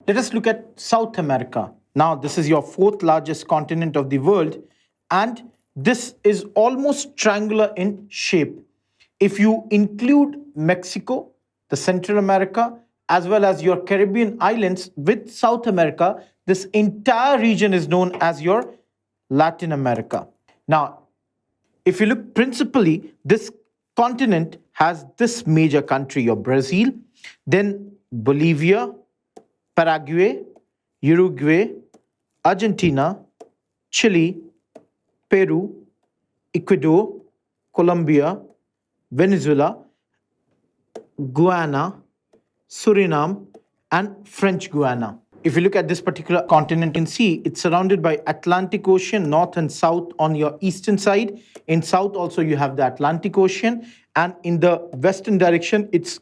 Let us look at South America. Now, this is your fourth largest continent of the world, and this is almost triangular in shape. If you include Mexico, the Central America, as well as your Caribbean islands with South America, this entire region is known as your Latin America. Now, if you look principally, this continent has this major country, your Brazil, then Bolivia, Paraguay, Uruguay, Argentina, Chile, Peru, Ecuador, Colombia, Venezuela, Guyana, Suriname, and French Guiana. If you look at this particular continent, you can see it's surrounded by Atlantic Ocean, north and south on your eastern side. In south also you have the Atlantic Ocean, and in the western direction it's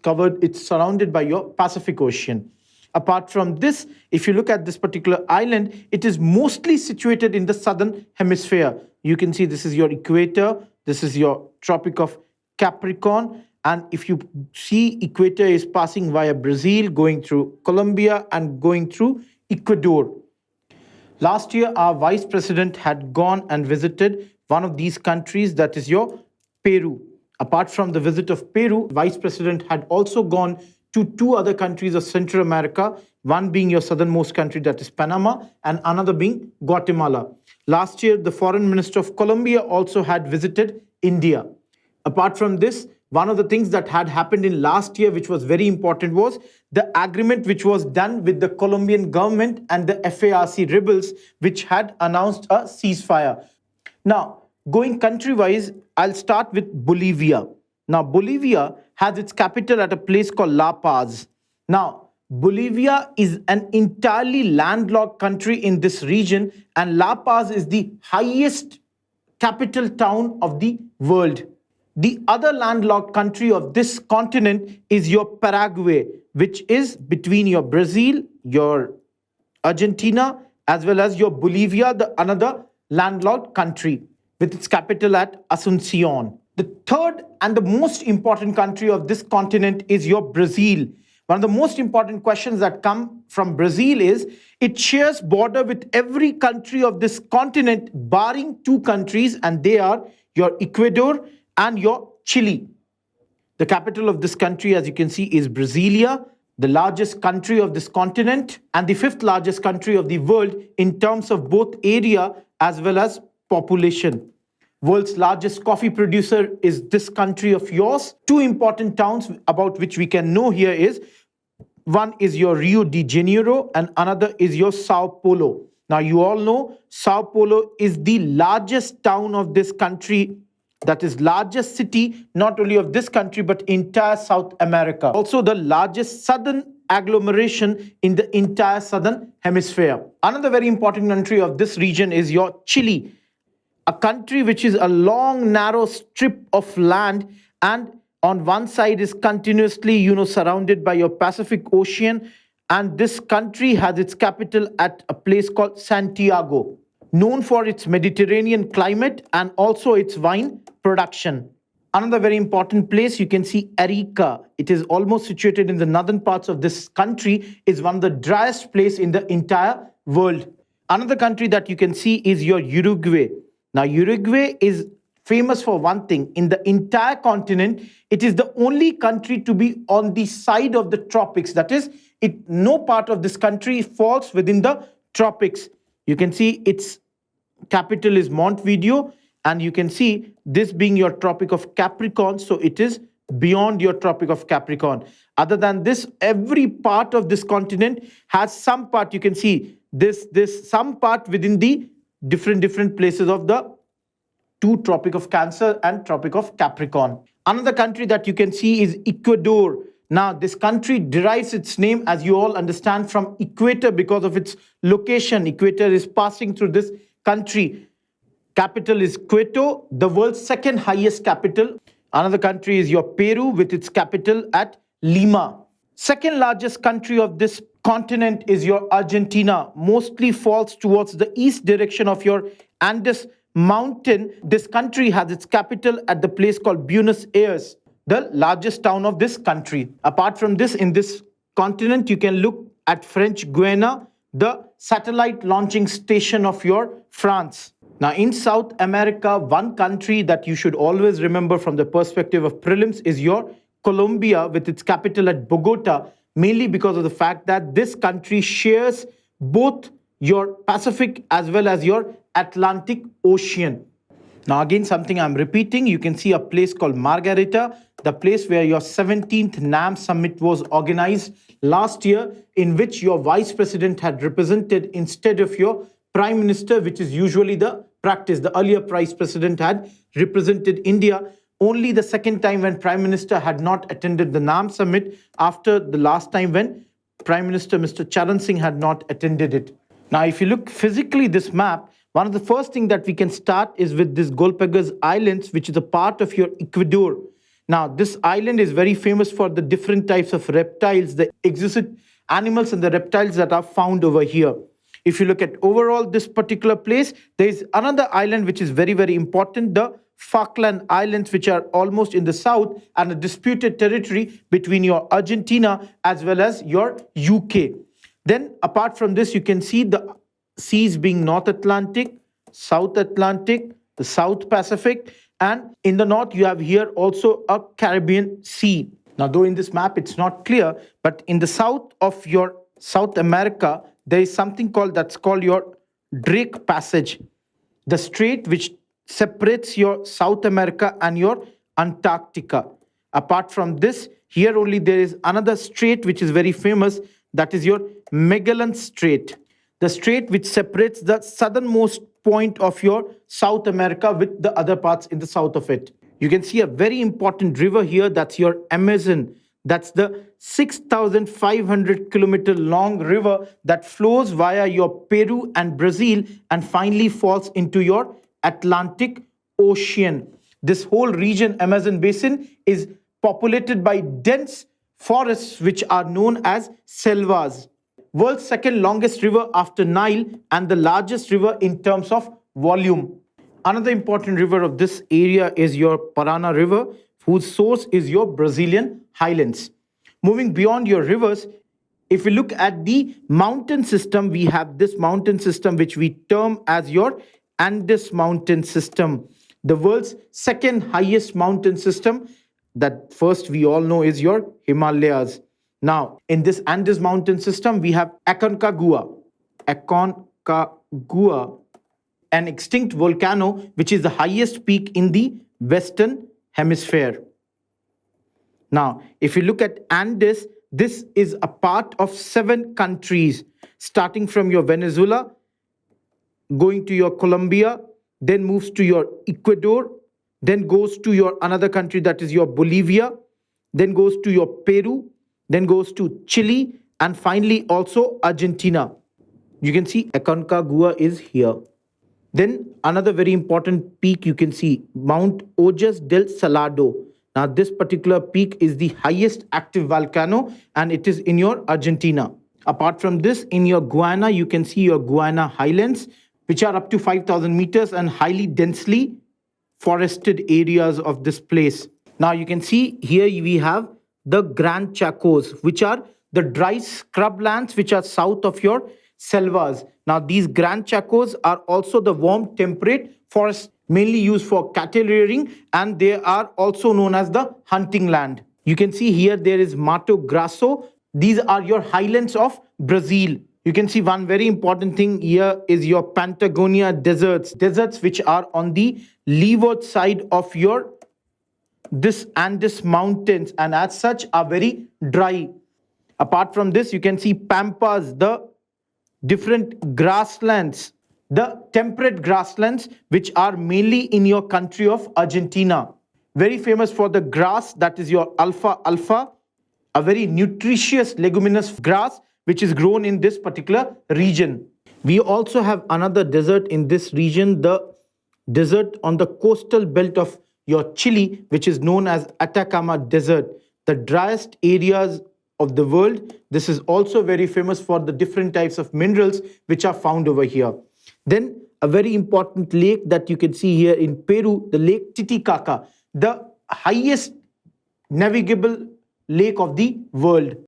surrounded by your Pacific Ocean. Apart from this, if you look at this particular island, it is mostly situated in the southern hemisphere. You can see this is your equator, this is your Tropic of Capricorn, and if you see, equator is passing via Brazil, going through Colombia and going through Ecuador. Last year, our vice president had gone and visited one of these countries, that is your Peru. Apart from the visit of Peru, vice president had also gone to two other countries of Central America, one being your southernmost country, that is Panama, and another being Guatemala. Last year, the foreign minister of Colombia also had visited India. Apart from this, one of the things that had happened in last year, which was very important, was the agreement which was done with the Colombian government and the FARC rebels, which had announced a ceasefire. Now, going country-wise, I'll start with Bolivia. Now, Bolivia has its capital at a place called La Paz. Now, Bolivia is an entirely landlocked country in this region, and La Paz is the highest capital town of the world. The other landlocked country of this continent is your Paraguay, which is between your Brazil, your Argentina, as well as your Bolivia, the another landlocked country, with its capital at Asuncion. The third and the most important country of this continent is your Brazil. One of the most important questions that come from Brazil is it shares border with every country of this continent, barring two countries, and they are your Ecuador and your Chile. The capital of this country, as you can see, is Brasilia, the largest country of this continent and the fifth largest country of the world in terms of both area as well as population. World's largest coffee producer is this country of yours. Two important towns about which we can know here is, one is your Rio de Janeiro and another is your Sao Paulo. Now you all know Sao Paulo is the largest town of this country, that is largest city not only of this country but entire South America. Also the largest southern agglomeration in the entire southern hemisphere. Another very important country of this region is your Chile, a country which is a long narrow strip of land, and on one side is continuously surrounded by your Pacific Ocean, and this country has its capital at a place called Santiago, known for its Mediterranean climate and also its wine production. Another very important place, you can see Arica. It is almost situated in the northern parts of this country, is one of the driest place in the entire world. Another country that you can see is your Uruguay. Now, Uruguay is famous for one thing. In the entire continent, it is the only country to be on the side of the tropics. That is, no part of this country falls within the tropics. You can see its capital is Montevideo, and you can see this being your Tropic of Capricorn, so it is beyond your Tropic of Capricorn. Other than this, every part of this continent has some part, you can see this some part within the different places of the two Tropic of Cancer and Tropic of Capricorn. Another country that you can see is Ecuador. Now, this country derives its name, as you all understand, from equator because of its location. Equator is passing through this country. Capital is Quito, the world's second highest capital. Another country is your Peru with its capital at Lima. Second largest country of this continent is your Argentina. Mostly falls towards the east direction of your Andes mountain. This country has its capital at the place called Buenos Aires, the largest town of this country. Apart from this, in this continent, you can look at French Guiana, the satellite launching station of your France. Now, in South America, one country that you should always remember from the perspective of prelims is your Colombia, with its capital at Bogota, mainly because of the fact that this country shares both your Pacific as well as your Atlantic Ocean. Now, again, something I'm repeating, you can see a place called Margarita, the place where your 17th NAM summit was organized last year, in which your vice president had represented instead of your prime minister, which is usually the practice. The earlier vice president had represented India. Only the second time when prime minister had not attended the NAM summit, after the last time when prime minister Mr. Charan Singh had not attended it. Now, if you look physically this map, one of the first things that we can start is with this Galapagos Islands, which is a part of your Ecuador. Now, this island is very famous for the different types of reptiles, the exotic animals and the reptiles that are found over here. If you look at overall this particular place, there is another island which is very, very important, the Falkland Islands, which are almost in the south and a disputed territory between your Argentina as well as your UK. Then apart from this, you can see the seas being North Atlantic, South Atlantic, the South Pacific, and in the north you have here also a Caribbean Sea. Now, though in this map it's not clear, but in the south of your South America, there is something that's called your Drake Passage, the strait which separates your South America and your Antarctica. Apart from this, here only there is another strait which is very famous, that is your Magellan Strait, the strait which separates the southernmost point of your South America with the other parts in the south of it. You can see a very important river here, that's your Amazon. That's the 6,500 kilometer long river that flows via your Peru and Brazil and finally falls into your Atlantic Ocean. This whole region, Amazon Basin, is populated by dense forests which are known as selvas. World's second longest river after Nile and the largest river in terms of volume. Another important river of this area is your Parana River, whose source is your Brazilian highlands. Moving beyond your rivers, if we look at the mountain system, we have this mountain system which we term as your Andes mountain system, the world's second highest mountain system. That first we all know is your Himalayas. Now, in this Andes mountain system, we have Aconcagua, an extinct volcano which is the highest peak in the Western Hemisphere. Now, if you look at Andes, this is a part of 7 countries, starting from your Venezuela, going to your Colombia, then moves to your Ecuador, then goes to your another country that is your Bolivia, then goes to your Peru, then goes to Chile, and finally also Argentina. You can see Aconcagua is here. Then another very important peak you can see, Mount Ojos del Salado. Now, this particular peak is the highest active volcano and it is in your Argentina. Apart from this, in your Guyana, you can see your Guyana Highlands, which are up to 5,000 meters and highly densely forested areas of this place. Now, you can see here we have the Grand Chacos, which are the dry scrublands which are south of your selvas. Now, these Grand Chacos are also the warm temperate forests mainly used for cattle rearing, and they are also known as the hunting land. You can see here there is Mato Grosso. These are your highlands of Brazil. You can see one very important thing here is your Patagonia deserts which are on the leeward side of your this Andes mountains and as such are very dry. Apart from this, you can see pampas, the different grasslands, the temperate grasslands, which are mainly in your country of Argentina. Very famous for the grass, that is your alfalfa, a very nutritious leguminous grass which is grown in this particular region. We also have another desert in this region, the desert on the coastal belt of your Chile, which is known as Atacama Desert, the driest areas of the world. This is also very famous for the different types of minerals which are found over here. Then a very important lake that you can see here in Peru, the Lake Titicaca, the highest navigable lake of the world.